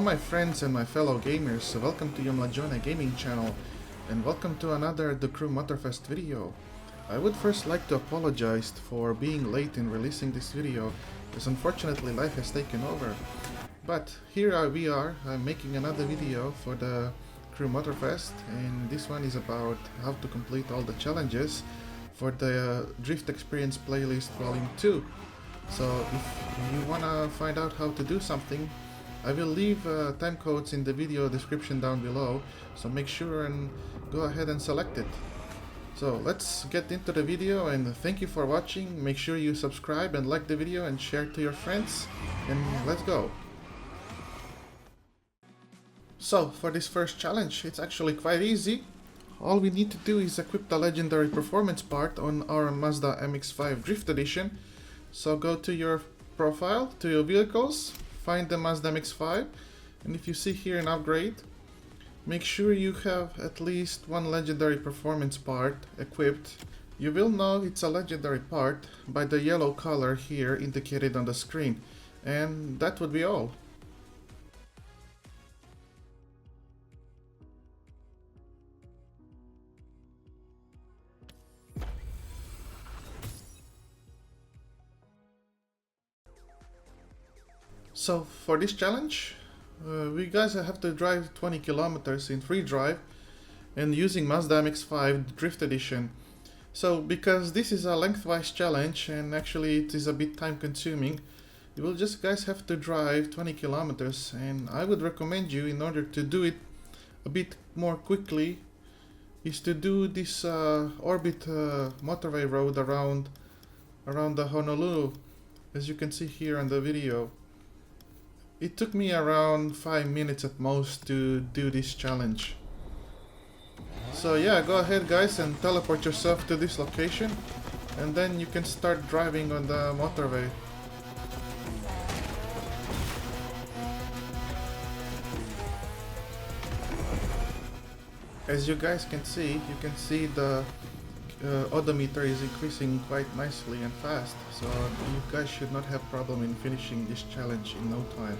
my friends and my fellow gamers, welcome to MLAGGIONE gaming channel and welcome to another The Crew Motorfest video. I would first like to apologize for being late in releasing this video, as unfortunately life has taken over. But here we are, I'm making another video for the Crew Motorfest, and this one is about how to complete all the challenges for the Drift Experience playlist Volume 2. So if you wanna find out how to do something, I will leave time codes in the video description down below, so make sure and go ahead and select it. So let's get into the video, and thank you for watching. Make sure you subscribe and like the video and share it to your friends, and let's go. So for this first challenge, it's actually quite easy. All we need to do is equip the legendary performance part on our Mazda MX-5 Drift Edition. So go to your profile, to your vehicles, find the Mazda MX-5, and if you see here an upgrade, make sure you have at least one legendary performance part equipped. You will know it's a legendary part by the yellow color here indicated on the screen, and that would be all. So for this challenge, we guys have to drive 20 kilometers in free drive and using Mazda MX-5 Drift Edition. So because this is a lengthwise challenge and actually it is a bit time consuming, you will just guys have to drive 20 kilometers, and I would recommend you, in order to do it a bit more quickly, is to do this orbit motorway road around the Honolulu, as you can see here on the video. It took me around 5 minutes at most to do this challenge. So yeah, go ahead guys and teleport yourself to this location, and then you can start driving on the motorway. As you guys can see, the odometer is increasing quite nicely and fast, so you guys should not have problem in finishing this challenge in no time.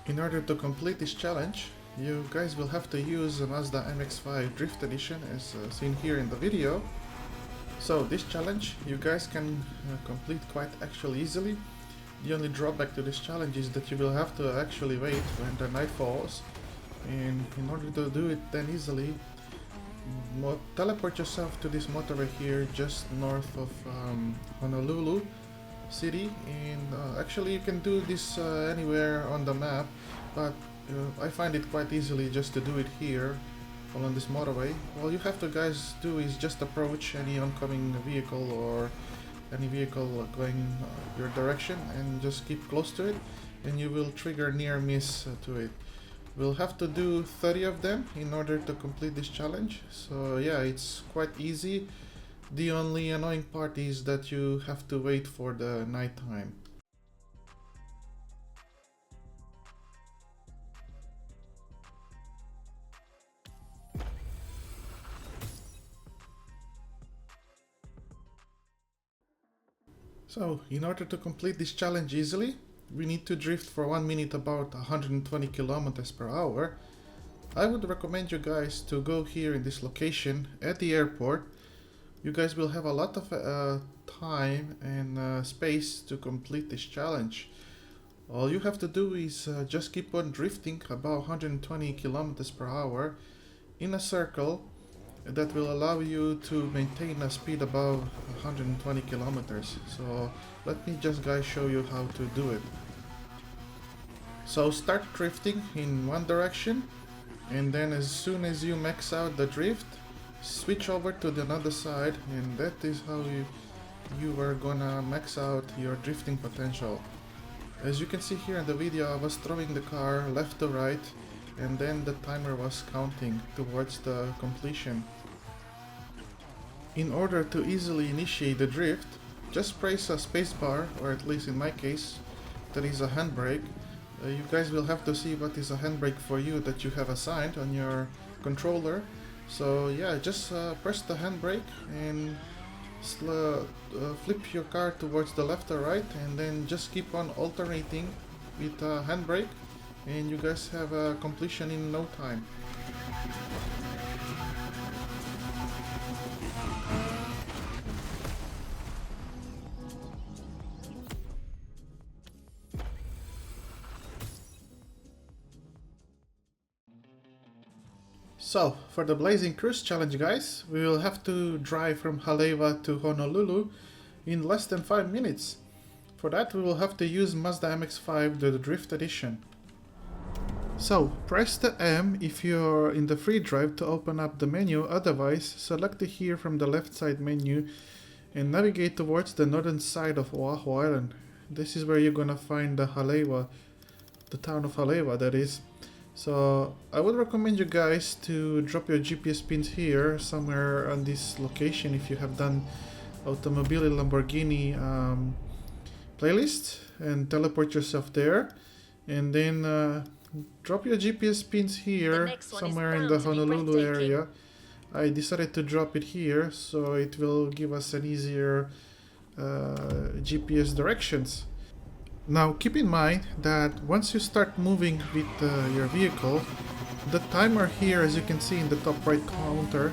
In order to complete this challenge, you guys will have to use a Mazda MX-5 Drift Edition, as seen here in the video. So this challenge you guys can complete quite actually easily. The only drawback to this challenge is that you will have to actually wait when the night falls, and in order to do it then easily, teleport yourself to this motorway here just north of Honolulu city, and actually you can do this anywhere on the map, but I find it quite easily just to do it here along this motorway. All you have to guys do is just approach any oncoming vehicle or any vehicle going your direction and just keep close to it, and you will trigger near miss to it. We'll have to do 30 of them in order to complete this challenge, so yeah, it's quite easy. The only annoying part is that you have to wait for the night time. So, in order to complete this challenge easily, we need to drift for 1 minute about 120 kilometers per hour. I would recommend you guys to go here in this location at the airport. You guys will have a lot of time and space to complete this challenge. All you have to do is just keep on drifting about 120 kilometers per hour in a circle that will allow you to maintain a speed above 120 kilometers. So let me just guys show you how to do it. So start drifting in one direction, and then as soon as you max out the drift, switch over to the other side, and that is how you are gonna max out your drifting potential. As you can see here in the video, I was throwing the car left to right and then the timer was counting towards the completion. In order to easily initiate the drift, just press a spacebar, or at least in my case, that is a handbrake. You guys will have to see what is a handbrake for you that you have assigned on your controller. So yeah, just press the handbrake and flip your car towards the left or right, and then just keep on alternating with a handbrake, and you guys have a completion in no time. So, for the Blazing Cruise Challenge, guys, we will have to drive from Haleiwa to Honolulu in less than 5 minutes. For that, we will have to use Mazda MX-5, the Drift Edition. So, press the M if you're in the free drive to open up the menu, otherwise select it here from the left side menu and navigate towards the northern side of Oahu Island. This is where you're gonna find the Haleiwa, the town of Haleiwa, that is. So I would recommend you guys to drop your GPS pins here somewhere on this location if you have done Automobile Lamborghini playlist, and teleport yourself there, and then drop your GPS pins here somewhere in the Honolulu area. I decided to drop it here so it will give us an easier GPS directions. Now keep in mind that once you start moving with your vehicle, the timer here, as you can see in the top right counter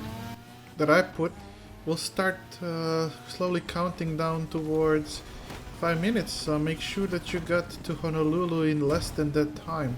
that I put, will start slowly counting down towards 5 minutes, so make sure that you got to Honolulu in less than that time.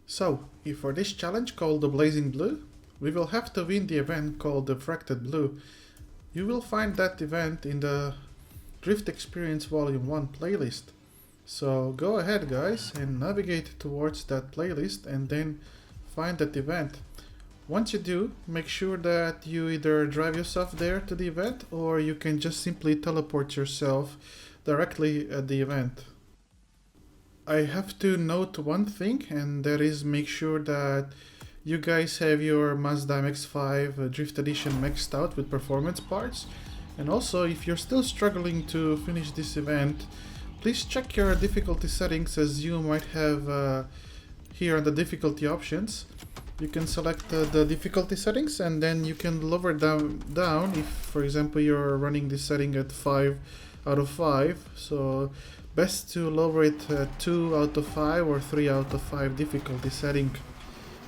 So, for this challenge called the Blazing Blue, we will have to win the event called the Fracted Blue. You will find that event in the Drift Experience Vol.1 playlist. So go ahead guys and navigate towards that playlist and then find that event. Once you do, make sure that you either drive yourself there to the event or you can just simply teleport yourself directly at the event. I have to note one thing, and that is make sure that you guys have your Mazda MX-5 Drift Edition maxed out with performance parts. And also, if you're still struggling to finish this event, please check your difficulty settings, as you might have here on the difficulty options. You can select the difficulty settings and then you can lower down if, for example, you're running this setting at 5 out of 5. So best to lower it 2 out of 5 or 3 out of 5 difficulty setting.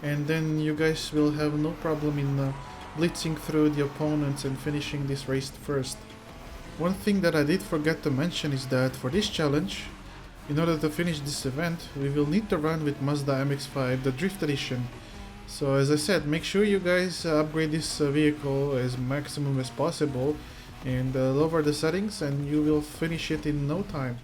And then you guys will have no problem in blitzing through the opponents and finishing this race first. One thing that I did forget to mention is that for this challenge, in order to finish this event, we will need to run with Mazda MX-5, the Drift Edition. So as I said, make sure you guys upgrade this vehicle as maximum as possible and lower the settings and you will finish it in no time.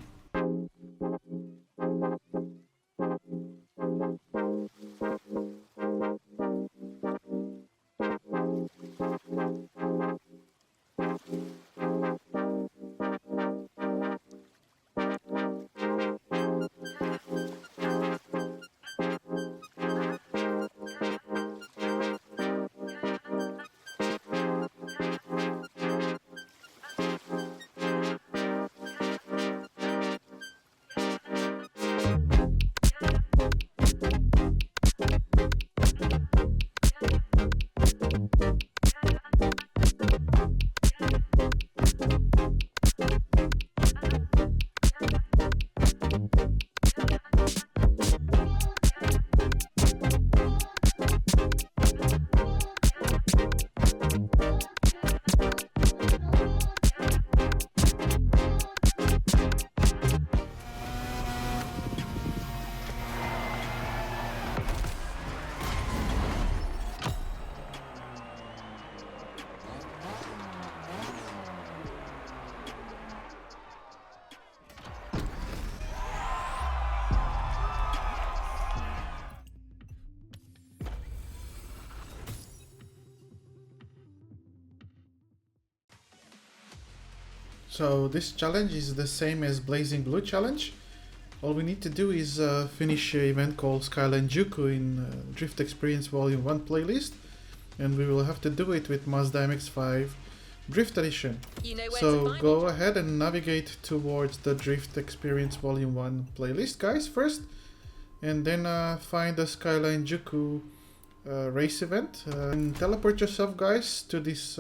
So this challenge is the same as Blazing Blue challenge. All we need to do is finish an event called Skyline Juku in Drift Experience Vol.1 playlist, and we will have to do it with Mazda MX-5 Drift Edition. So go ahead and navigate towards the Drift Experience Vol.1 playlist, guys, first, and then find the Skyline Juku race event and teleport yourself, guys, to this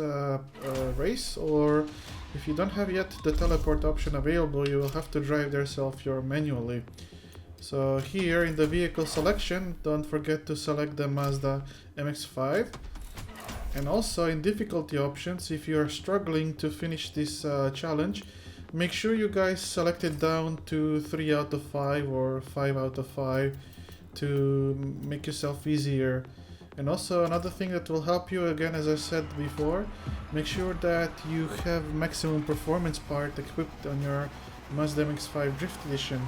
race, or if you don't have yet the teleport option available, you will have to drive there yourself manually. So here in the vehicle selection, don't forget to select the Mazda MX-5. And also in difficulty options, if you are struggling to finish this challenge, make sure you guys select it down to 3 out of 5 or 5 out of 5 to make yourself easier. And also another thing that will help you, again, as I said before, make sure that you have maximum performance part equipped on your Mazda MX-5 Drift Edition.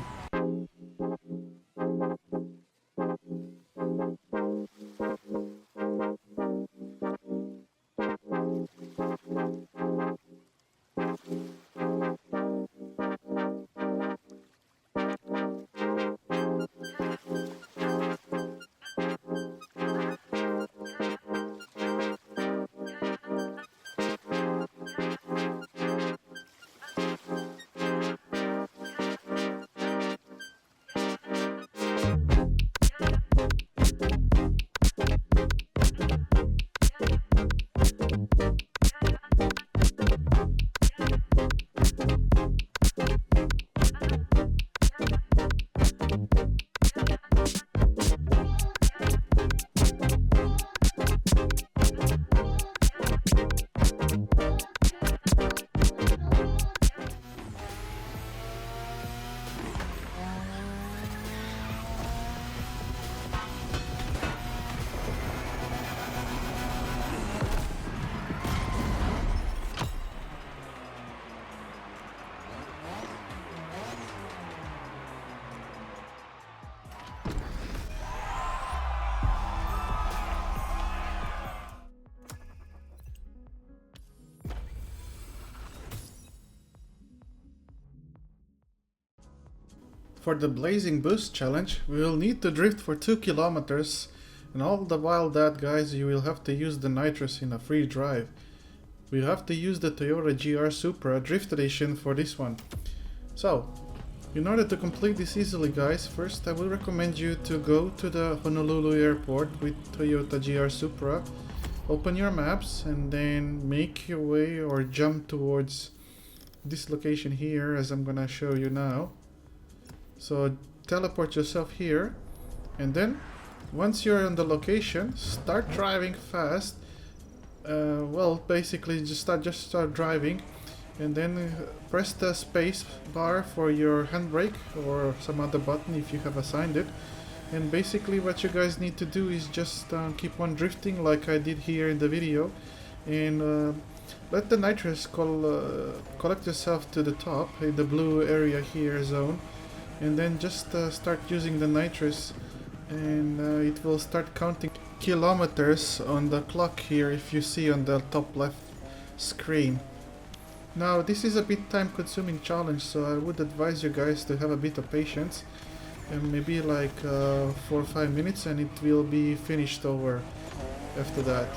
for the Blazing Boost challenge, we will need to drift for 2 kilometers, and all the while that, guys, you will have to use the nitrous in a free drive. We have to use the Toyota GR Supra Drift Edition for this one. So, in order to complete this easily, guys, first I will recommend you to go to the Honolulu airport with Toyota GR Supra, open your maps, and then make your way or jump towards this location here, as I'm gonna show you now. So teleport yourself here, and then once you're on the location, start driving fast. Well, basically just start driving, and then press the space bar for your handbrake or some other button if you have assigned it. And basically what you guys need to do is just keep on drifting like I did here in the video, and let the nitrous collect yourself to the top in the blue area here zone, and then just start using the nitrous, and it will start counting kilometers on the clock here, if you see on the top left screen. Now this is a bit time consuming challenge, so I would advise you guys to have a bit of patience, and maybe like 4 or 5 minutes, and it will be finished over after that.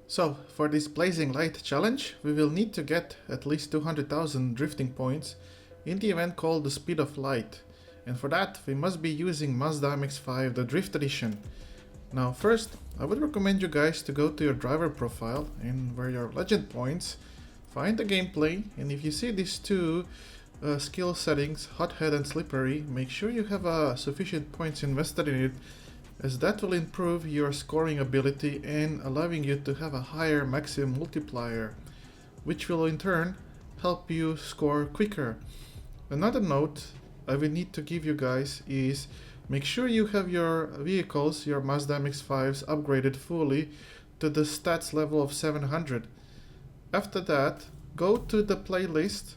So, for this Blazing Light challenge, we will need to get at least 200,000 drifting points in the event called the Speed of Light. And for that, we must be using Mazda MX-5, the Drift Edition. Now first, I would recommend you guys to go to your driver profile, and where your legend points, find the gameplay, and if you see these two skill settings, Hot Head and Slippery, make sure you have sufficient points invested in it, as that will improve your scoring ability and allowing you to have a higher maximum multiplier, which will in turn help you score quicker. Another note I will need to give you guys is make sure you have your vehicles, your Mazda MX-5s, upgraded fully to the stats level of 700. After that, go to the playlist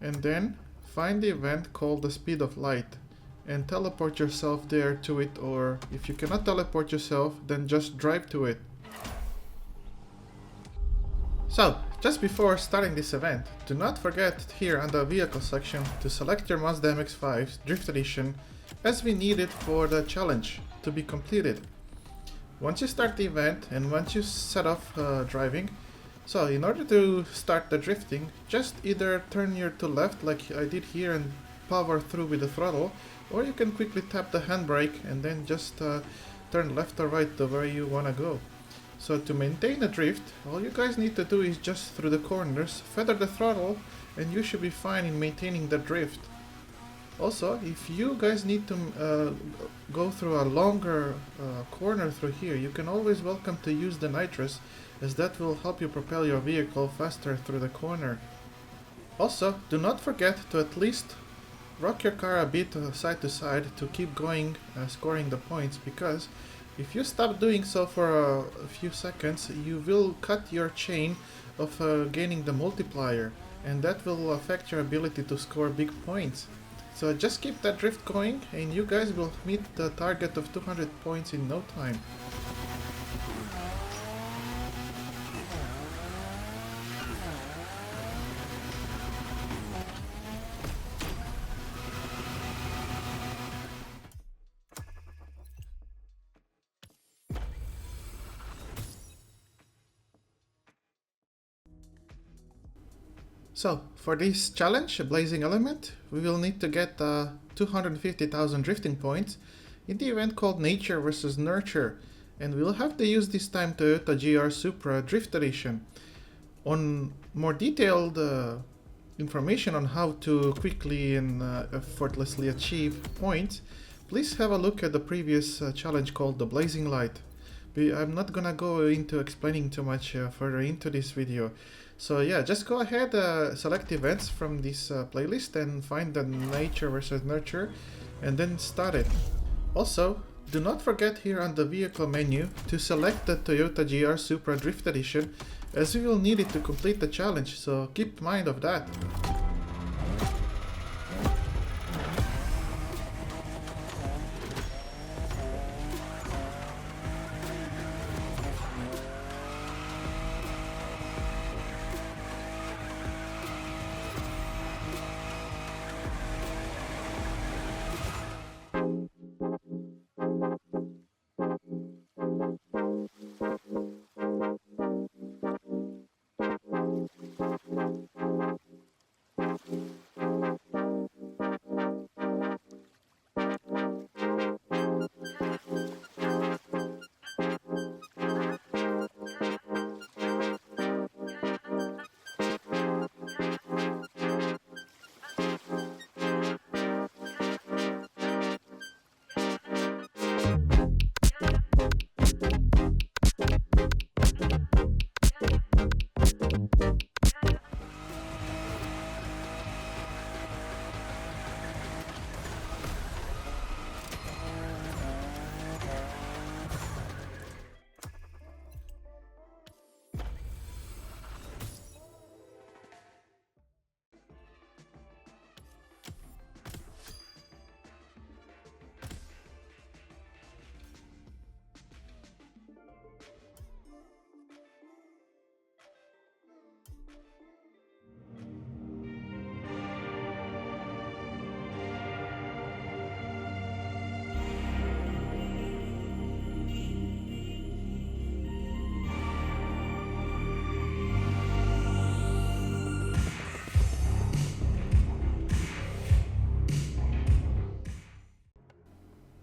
and then find the event called the Speed of Light, and teleport yourself there to it, or if you cannot teleport yourself, then just drive to it. So, just before starting this event, do not forget here on the vehicle section to select your Mazda MX-5's Drift Edition, as we need it for the challenge to be completed. Once you start the event and once you set off driving, so in order to start the drifting, just either turn your to left like I did here and power through with the throttle, or you can quickly tap the handbrake and then just turn left or right to where you want to go. So to maintain a drift, all you guys need to do is just through the corners, feather the throttle, and you should be fine in maintaining the drift. Also, if you guys need to go through a longer corner through here, you can always welcome to use the nitrous, as that will help you propel your vehicle faster through the corner. Also, do not forget to at least rock your car a bit side to side to keep going, scoring the points, because if you stop doing so for a few seconds, you will cut your chain of gaining the multiplier, and that will affect your ability to score big points. So just keep that drift going, and you guys will meet the target of 200 points in no time. So, for this challenge, a blazing element, we will need to get 250,000 drifting points in the event called Nature versus Nurture, and we'll have to use this time Toyota GR Supra Drift Edition. On more detailed information on how to quickly and effortlessly achieve points, please have a look at the previous challenge called the Blazing Light. I'm not gonna go into explaining too much further into this video. So yeah, just go ahead, select events from this playlist and find the Nature versus Nurture and then start it. Also, do not forget here on the vehicle menu to select the Toyota GR Supra Drift Edition, as we will need it to complete the challenge, so keep mind of that.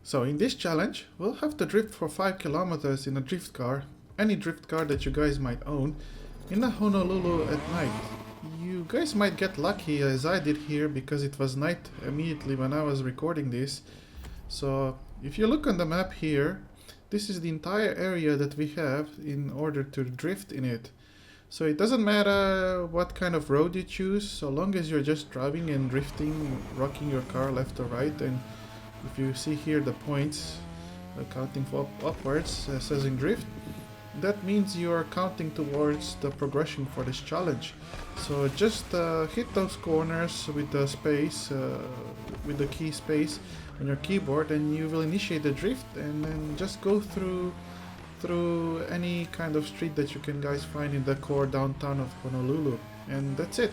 So in this challenge, we'll have to drift for 5 kilometers in a drift car, any drift car that you guys might own, in a Honolulu at night. You guys might get lucky as I did here, because it was night immediately when I was recording this. So if you look on the map here, this is the entire area that we have in order to drift in it. So it doesn't matter what kind of road you choose, so long as you're just driving and drifting, rocking your car left or right. And if you see here the points counting upwards says in drift, that means you are counting towards the progression for this challenge. So just hit those corners with the space, with the key space on your keyboard, and you will initiate the drift, and then just go through any kind of street that you can guys find in the core downtown of Honolulu, and that's it.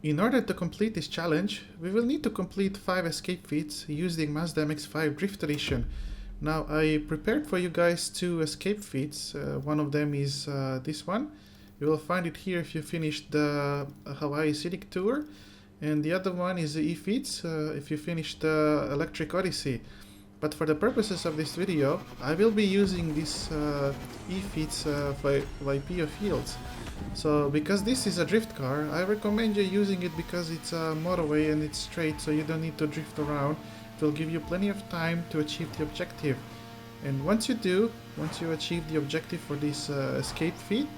In order to complete this challenge, we will need to complete 5 escape feats using Mazda MX-5 Drift Edition. Now I prepared for you guys 2 escape feats. One of them is this one. You will find it here if you finish the Hawaii Scenic Tour. And the other one is the E-feats if you finish the Electric Odyssey. But for the purposes of this video, I will be using this E-feats Vaipio Fields. So because this is a drift car, I recommend you using it because it's a motorway and it's straight, so you don't need to drift around will give you plenty of time to achieve the objective. And once you achieve the objective for this escape feat,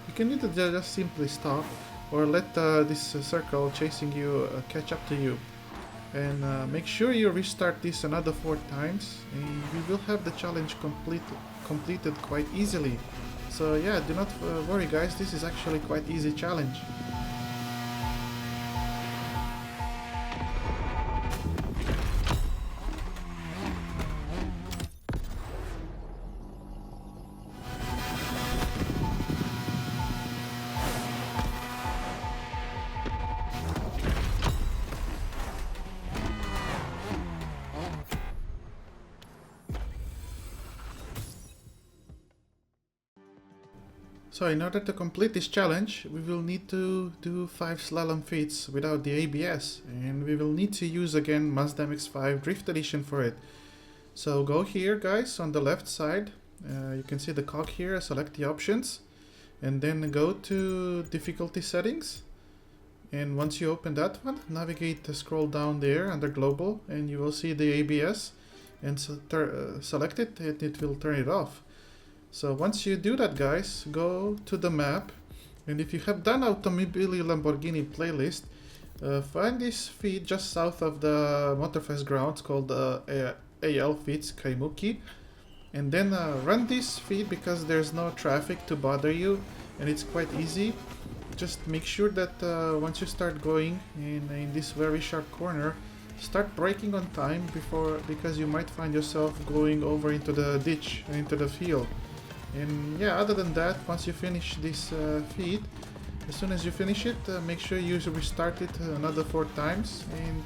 you can either just simply stop or let this circle chasing you catch up to you. And make sure you restart this another 4 times, and we will have the challenge completed quite easily. So yeah, do not worry guys, this is actually quite easy challenge. So in order to complete this challenge, we will need to do 5 slalom feats without the ABS, and we will need to use again Mazda MX-5 Drift Edition for it. So go here guys on the left side, you can see the cog here, select the options, and then go to difficulty settings. And once you open that one, navigate, scroll down there under global, and you will see the ABS, and select it, and it will turn it off. So once you do that guys, go to the map, and if you have done Automobili Lamborghini playlist, find this feed just south of the Motorfest grounds called AL Feeds Kaimuki, and then run this feed because there's no traffic to bother you and it's quite easy. Just make sure that once you start going in this very sharp corner, start braking on time because you might find yourself going over into the ditch, into the field. And yeah, other than that, once you finish this feed, as soon as you finish it, make sure you restart it another 4 times, and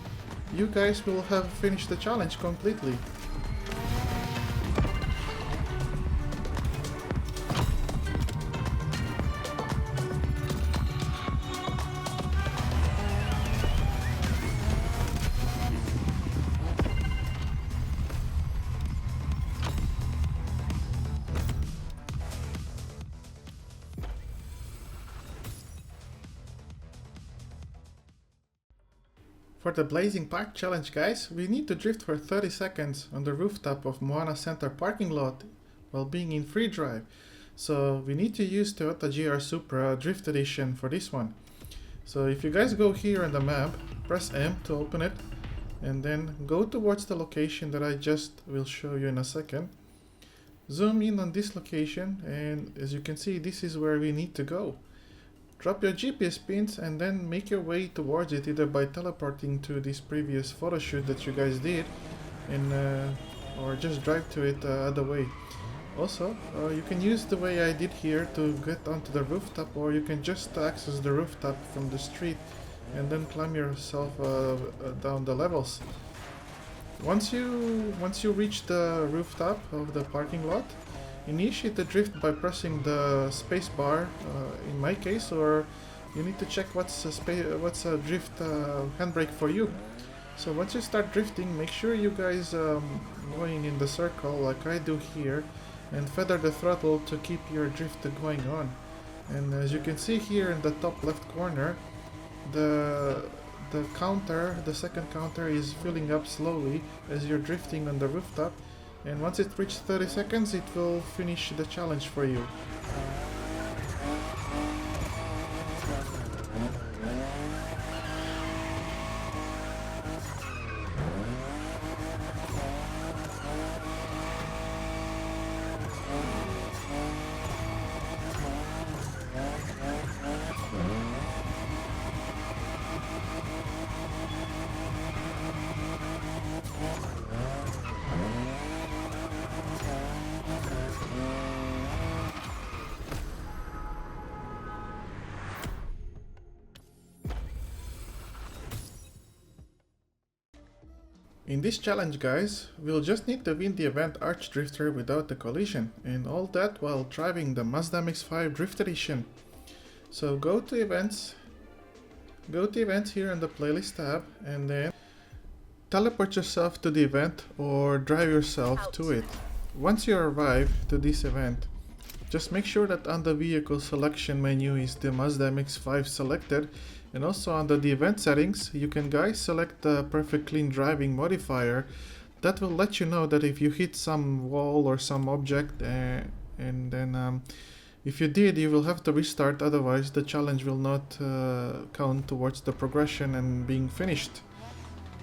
you guys will have finished the challenge completely. For the Blazing Park challenge guys, we need to drift for 30 seconds on the rooftop of Moana Center parking lot while being in free drive. So we need to use Toyota GR Supra Drift Edition for this one. So if you guys go here on the map, press M to open it, and then go towards the location that I just will show you in a second. Zoom in on this location, and as you can see, this is where we need to go. Drop your GPS pins and then make your way towards it, either by teleporting to this previous photo shoot that you guys did, and or just drive to it other way. Also, you can use the way I did here to get onto the rooftop, or you can just access the rooftop from the street and then climb yourself down the levels. Once you reach the rooftop of the parking lot, initiate the drift by pressing the space bar in my case, or you need to check what's a drift handbrake for you. So once you start drifting, make sure you guys going in the circle like I do here, and feather the throttle to keep your drift going on. And as you can see here in the top left corner, the second counter is filling up slowly as you're drifting on the rooftop. And once it reaches 30 seconds, it will finish the challenge for you. In this challenge guys, we'll just need to win the event Arch Drifter without a collision, and all that while driving the Mazda MX-5 Drift Edition. So go to events here in the playlist tab, and then teleport yourself to the event or drive yourself to it. Once you arrive to this event, just make sure that on the vehicle selection menu is the Mazda MX-5 selected, And also under the event settings, you can guys select the perfect clean driving modifier. That will let you know that if you hit some wall or some object, and then if you did, you will have to restart, otherwise the challenge will not count towards the progression and being finished.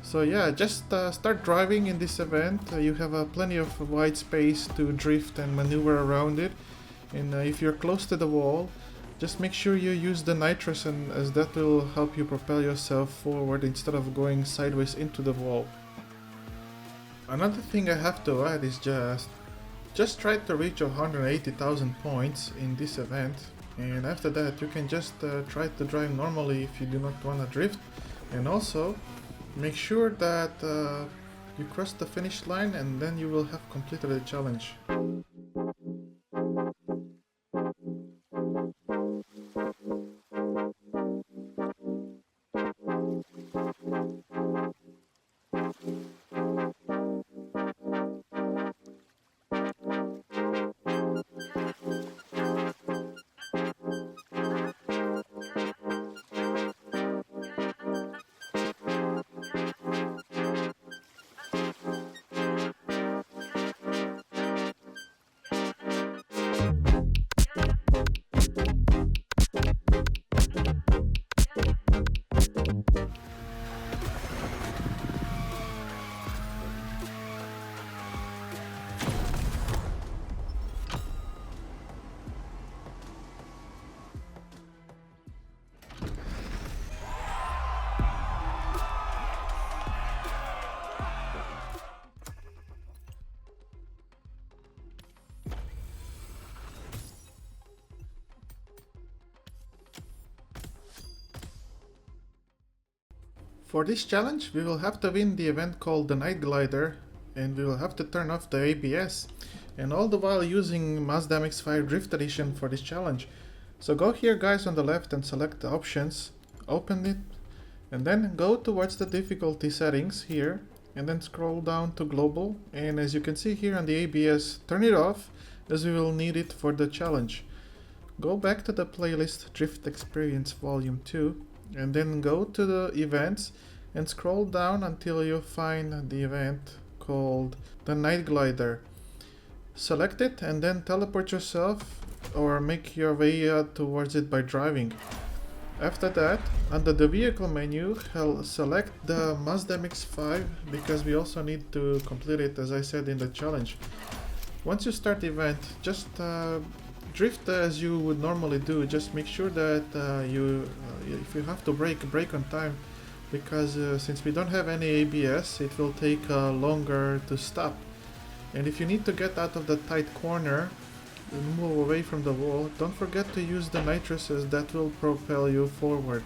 So yeah, just start driving in this event. You have plenty of wide space to drift and maneuver around it. And if you're close to the wall, just make sure you use the nitrous, and as that will help you propel yourself forward instead of going sideways into the wall. Another thing I have to add is just try to reach 180,000 points in this event, and after that you can just try to drive normally if you do not want to drift. And also make sure that you cross the finish line, and then you will have completed the challenge. For this challenge, we will have to win the event called the Night Glider, and we will have to turn off the ABS, and all the while using Mazda MX-5 Drift Edition for this challenge. So go here guys on the left and select the options, open it, and then go towards the difficulty settings here, and then scroll down to global, and as you can see here on the ABS, turn it off, as we will need it for the challenge. Go back to the playlist Drift Experience Vol.2, and then go to the events and scroll down until you find the event called the Night Glider. Select it and then teleport yourself or make your way towards it by driving. After that, under the vehicle menu, select the Mazda MX-5, because we also need to complete it, as I said, in the challenge. Once you start the event, just drift as you would normally do. Just make sure that if you have to brake on time, because since we don't have any ABS, it will take longer to stop. And if you need to get out of the tight corner and move away from the wall, don't forget to use the nitrous, as that will propel you forward.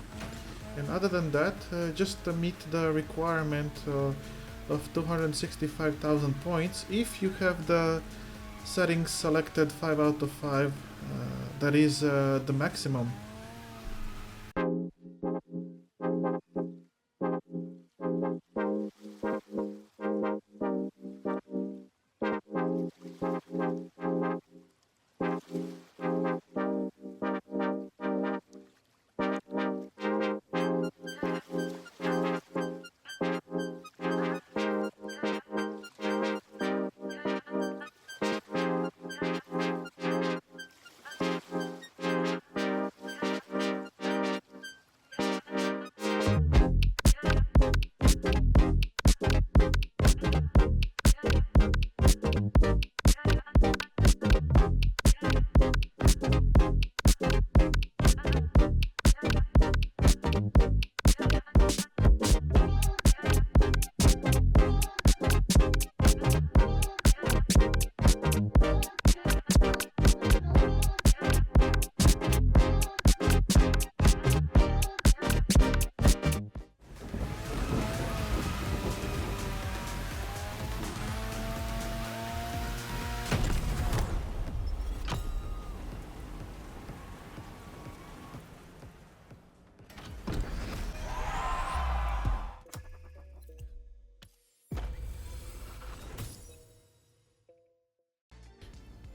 And other than that, just meet the requirement of 265,000 points if you have the settings selected 5 out of 5, that is the maximum.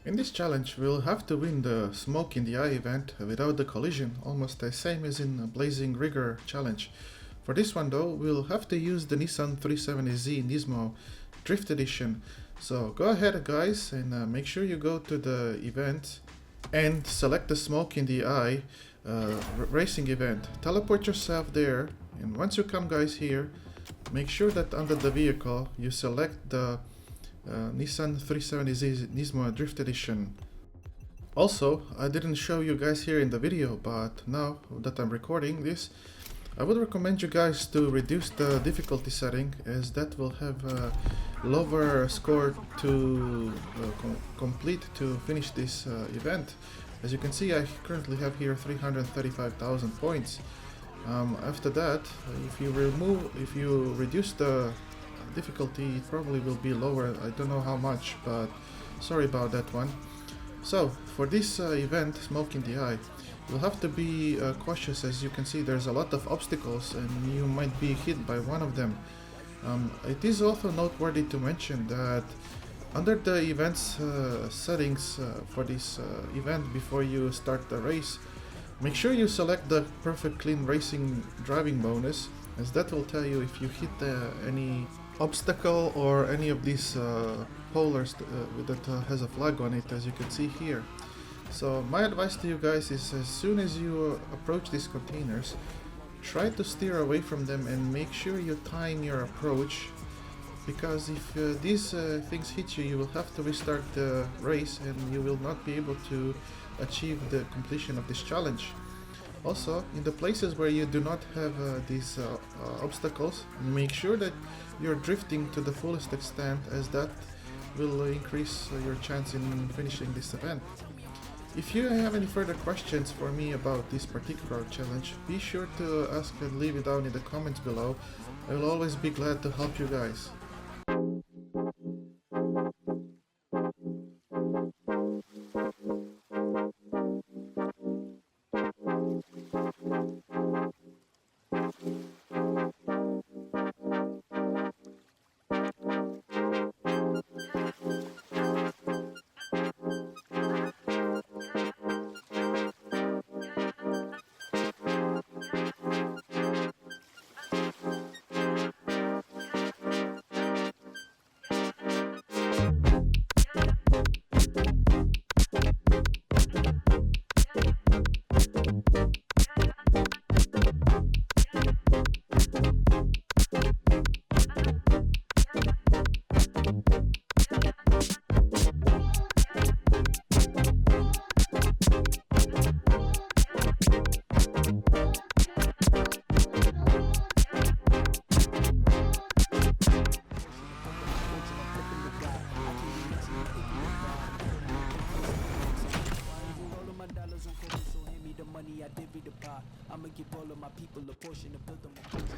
In this challenge, we'll have to win the Smoke in the Eye event without the collision, almost the same as in Blazing Rigor challenge. For this one though, we'll have to use the Nissan 370Z Nismo Drift Edition. So go ahead guys and make sure you go to the event and select the Smoke in the Eye racing event. Teleport yourself there, and once you come guys here, make sure that under the vehicle you select the Nissan 370Z Nismo Drift Edition. Also, I didn't show you guys here in the video, but now that I'm recording this, I would recommend you guys to reduce the difficulty setting, as that will have a lower score to complete to finish this event. As you can see, I currently have here 335,000 points. After that, if you reduce the difficulty, it probably will be lower. I don't know how much, but sorry about that one. So for this event, Smoke in the Eye, you'll have to be cautious. As you can see, there's a lot of obstacles and you might be hit by one of them. It is also noteworthy to mention that under the events settings for this event, before you start the race, make sure you select the Perfect Clean Racing driving bonus, as that will tell you if you hit any obstacle or any of these polars that has a flag on it, as you can see here. So my advice to you guys is, as soon as you approach these containers, try to steer away from them and make sure you time your approach, because if these things hit you, you will have to restart the race and you will not be able to achieve the completion of this challenge. Also, in the places where you do not have these obstacles, make sure that you're drifting to the fullest extent, as that will increase your chance in finishing this event. If you have any further questions for me about this particular challenge, be sure to ask and leave it down in the comments below. I will always be glad to help you guys. I'ma give all of my people a portion to build them a portion.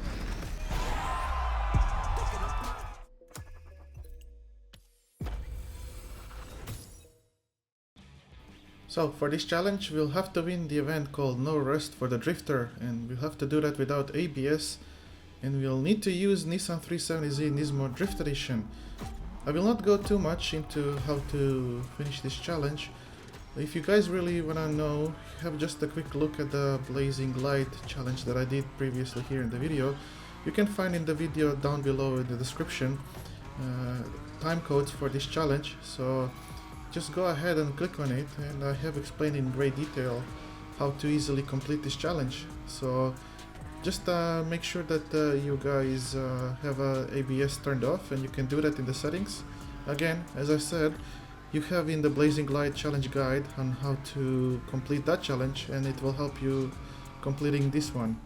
So for this challenge, we'll have to win the event called No Rest for the Drifter, and we'll have to do that without ABS, and we'll need to use Nissan 370Z Nismo Drift Edition. I will not go too much into how to finish this challenge. If you guys really wanna know, have just a quick look at the Blazing Light challenge that I did previously here in the video. You can find in the video down below in the description time codes for this challenge, so just go ahead and click on it, and I have explained in great detail how to easily complete this challenge. So just make sure that you guys have ABS turned off, and you can do that in the settings. Again, as I said, you have in the Blazing Light challenge guide on how to complete that challenge, and it will help you completing this one.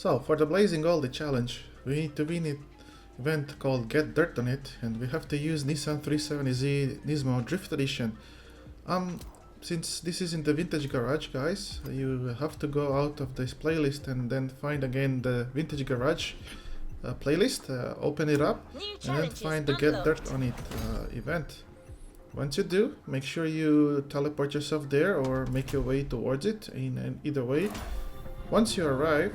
So for the Blazing Oldie challenge, we need to win an event called Get Dirt on It, and we have to use Nissan 370Z Nismo Drift Edition. Since this is in the vintage garage, guys, you have to go out of this playlist and then find again the vintage garage playlist, open it up, and then find the Get Dirt on It event. Once you do, make sure you teleport yourself there or make your way towards it in either way. Once you arrive,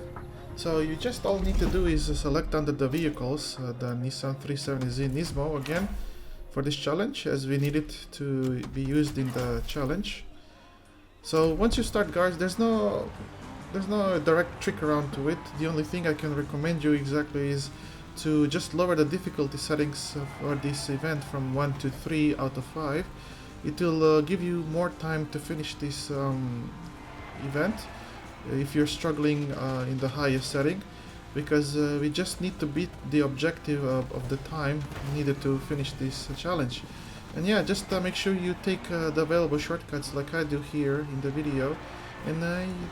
so you just all need to do is select under the vehicles the Nissan 370Z Nismo again for this challenge, as we need it to be used in the challenge. So once you start, guys, there's no direct trick around to it. The only thing I can recommend you exactly is to just lower the difficulty settings for this event from 1 to 3 out of 5. It will give you more time to finish this event if you're struggling in the highest setting, because we just need to beat the objective of the time needed to finish this challenge. And yeah, just make sure you take the available shortcuts like I do here in the video, and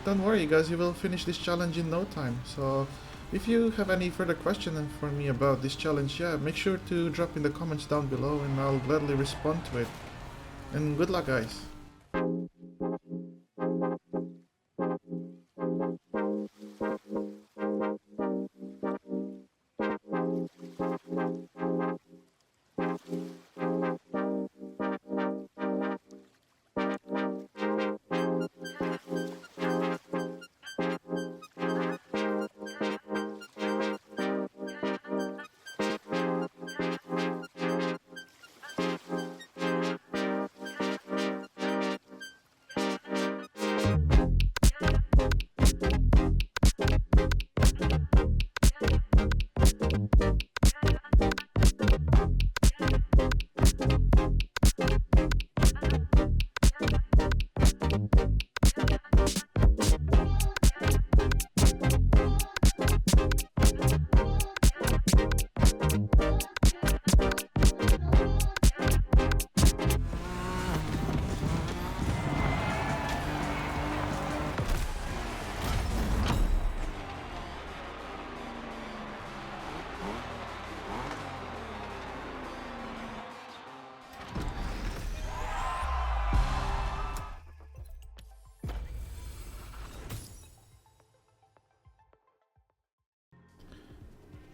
don't worry guys, you will finish this challenge in no time. So if you have any further questions for me about this challenge, yeah, make sure to drop in the comments down below and I'll gladly respond to it. And good luck, guys.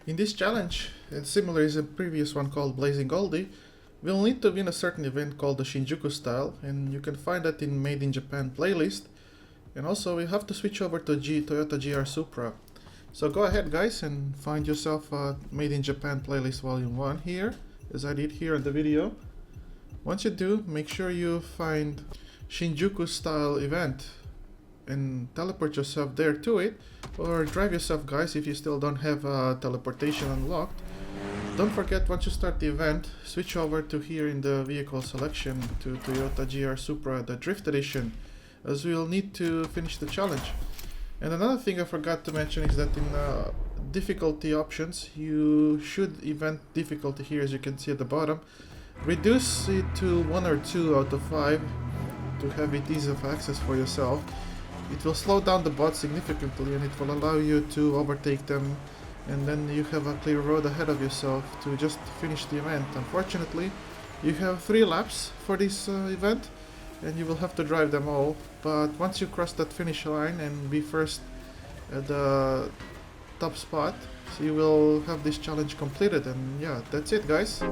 In this challenge, similar as a previous one called Blazing Oldie, we'll need to win a certain event called the Shinjuku style, and you can find that in Made in Japan playlist. And also we have to switch over to Toyota GR Supra. So go ahead guys and find yourself a Made in Japan playlist volume 1 here, as I did here in the video. Once you do, make sure you find Shinjuku style event and teleport yourself there to it, or drive yourself guys if you still don't have teleportation unlocked. Don't forget, once you start the event, switch over to here in the vehicle selection to Toyota GR Supra, the Drift Edition, as we'll need to finish the challenge. And another thing I forgot to mention is that in difficulty options, you should event difficulty here, as you can see at the bottom, reduce it to 1 or 2 out of 5 to have it easy of access for yourself. It will slow down the bot significantly and it will allow you to overtake them, and then you have a clear road ahead of yourself to just finish the event. Unfortunately, you have 3 laps for this event and you will have to drive them all, but once you cross that finish line and be first at the top spot, so you will have this challenge completed. And yeah, that's it guys.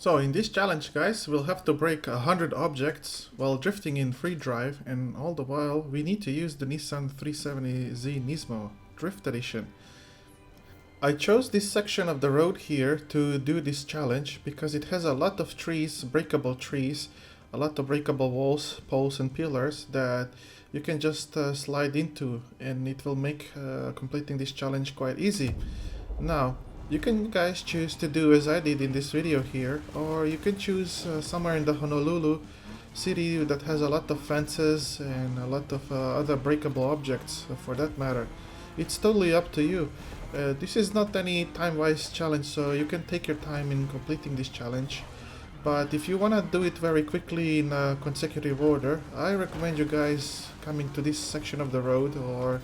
So in this challenge, guys, we'll have to break 100 objects while drifting in free drive, and all the while we need to use the Nissan 370Z Nismo Drift Edition. I chose this section of the road here to do this challenge because it has a lot of trees, breakable trees, a lot of breakable walls, poles and pillars that you can just slide into, and it will make completing this challenge quite easy. Now, you can guys choose to do as I did in this video here, or you can choose somewhere in the Honolulu city that has a lot of fences and a lot of other breakable objects for that matter. It's totally up to you. This is not any time-wise challenge, so you can take your time in completing this challenge. But if you want to do it very quickly in a consecutive order, I recommend you guys coming to this section of the road, or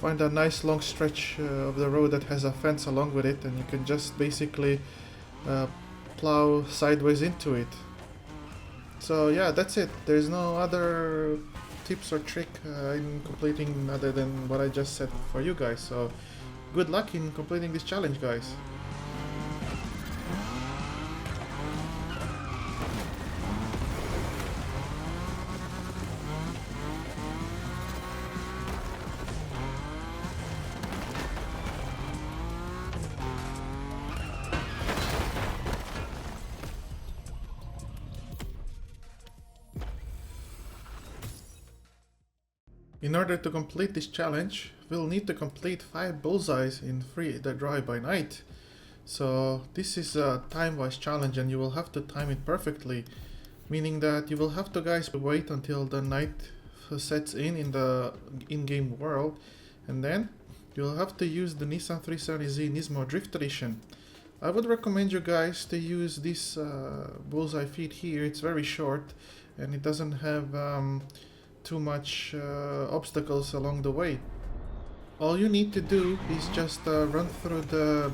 find a nice long stretch of the road that has a fence along with it, and you can just basically plow sideways into it. So yeah, that's it. There's no other tips or trick in completing other than what I just said for you guys. So good luck in completing this challenge, guys. In order to complete this challenge, we'll need to complete 5 bullseyes in free the drive by night. So this is a time-wise challenge, and you will have to time it perfectly, meaning that you will have to guys wait until the night sets in the in-game world, and then you'll have to use the Nissan 370Z Nismo Drift Edition. I would recommend you guys to use this bullseye feed here. It's very short and it doesn't have too much obstacles along the way. All you need to do is just run through the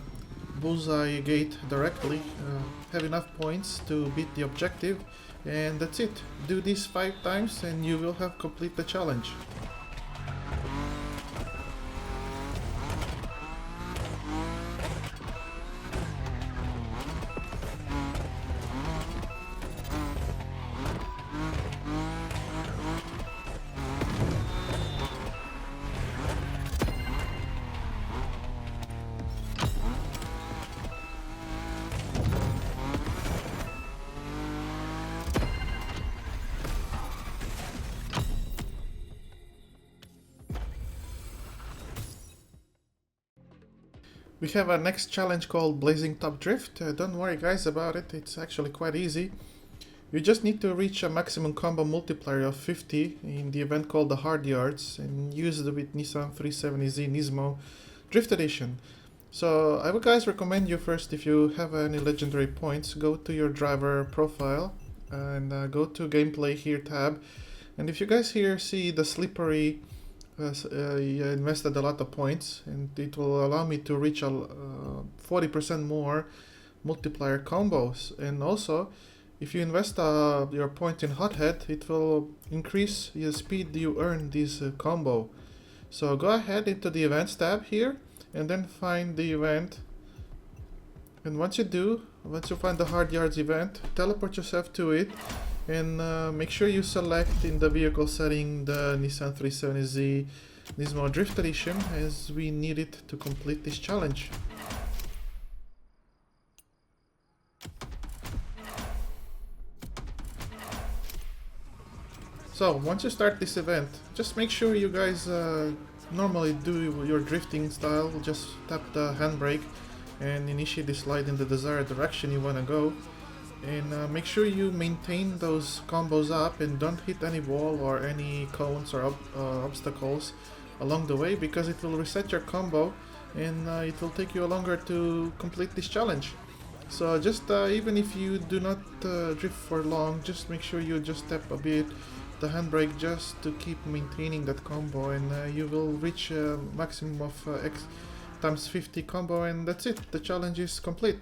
bullseye gate directly, have enough points to beat the objective, and that's it. Do this 5 times and you will have complete the challenge. We have a next challenge called Blazing Top Drift. Don't worry guys about it, it's actually quite easy. You just need to reach a maximum combo multiplier of 50 in the event called the Hard Yards, and use it with Nissan 370Z Nismo Drift Edition. So I would guys recommend you first, if you have any legendary points, go to your driver profile and go to gameplay here tab. And if you guys here see the slippery, you invested a lot of points, and it will allow me to reach 40% more multiplier combos. And also, if you invest your point in Hothead, it will increase the speed you earn this combo. So go ahead into the events tab here and then find the event, and once you find the Hard Yards event, teleport yourself to it, and make sure you select in the vehicle setting the Nissan 370Z Nismo Drift Edition, as we need it to complete this challenge. So once you start this event, just make sure you guys normally do your drifting style. Just tap the handbrake and initiate the slide in the desired direction you want to go. And make sure you maintain those combos up and don't hit any wall or any cones or obstacles along the way, because it will reset your combo and it will take you longer to complete this challenge. So just even if you do not drift for long, just make sure you just tap a bit the handbrake just to keep maintaining that combo, and you will reach a maximum of X times 50 combo, and that's it. The challenge is complete.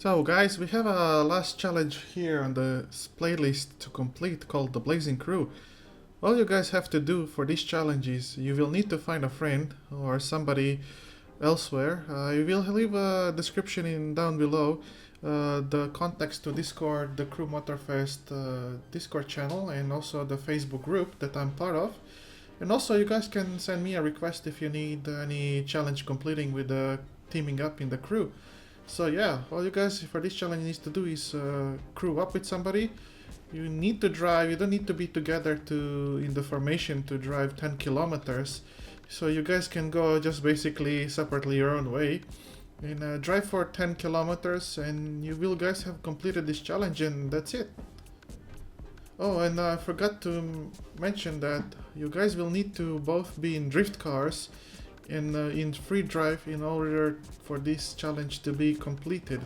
So guys, we have a last challenge here on the playlist to complete called the Blazing Crew. All you guys have to do for this challenge is you will need to find a friend or somebody elsewhere. I will leave a description in down below, the contacts to Discord, the Crew Motorfest Discord channel, and also the Facebook group that I'm part of. And also you guys can send me a request if you need any challenge completing with teaming up in the crew. So yeah, all you guys for this challenge needs to do is crew up with somebody. You need to drive, you don't need to be together in the formation to drive 10 kilometers. So you guys can go just basically separately your own way and drive for 10 kilometers and you will guys have completed this challenge and that's it. Oh, and I forgot to mention that you guys will need to both be in drift cars and in free drive in order for this challenge to be completed.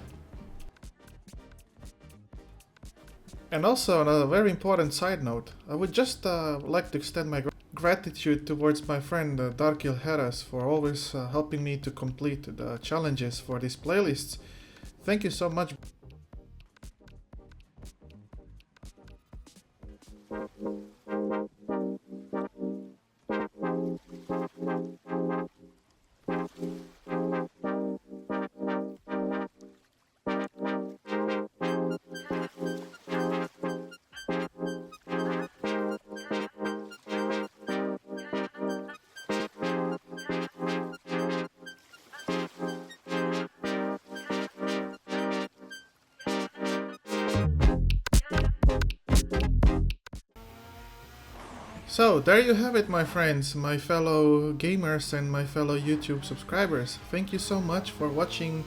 And also, on a very important side note, I would just like to extend my gratitude towards my friend Darkil Heras for always helping me to complete the challenges for these playlists. Thank you so much. So, there you have it, my friends, my fellow gamers and my fellow YouTube subscribers. Thank you so much for watching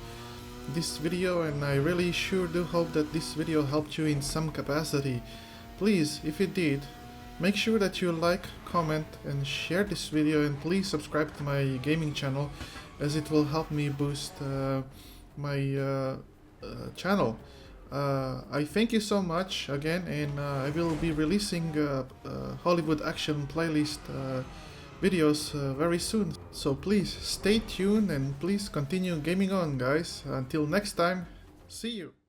this video, and I really sure do hope that this video helped you in some capacity. Please, if it did, make sure that you like, comment and share this video, and please subscribe to my gaming channel as it will help me boost my channel. I thank you so much again, and I will be releasing Hollywood action playlist videos very soon. So please stay tuned and please continue gaming on, guys. Until next time, see you!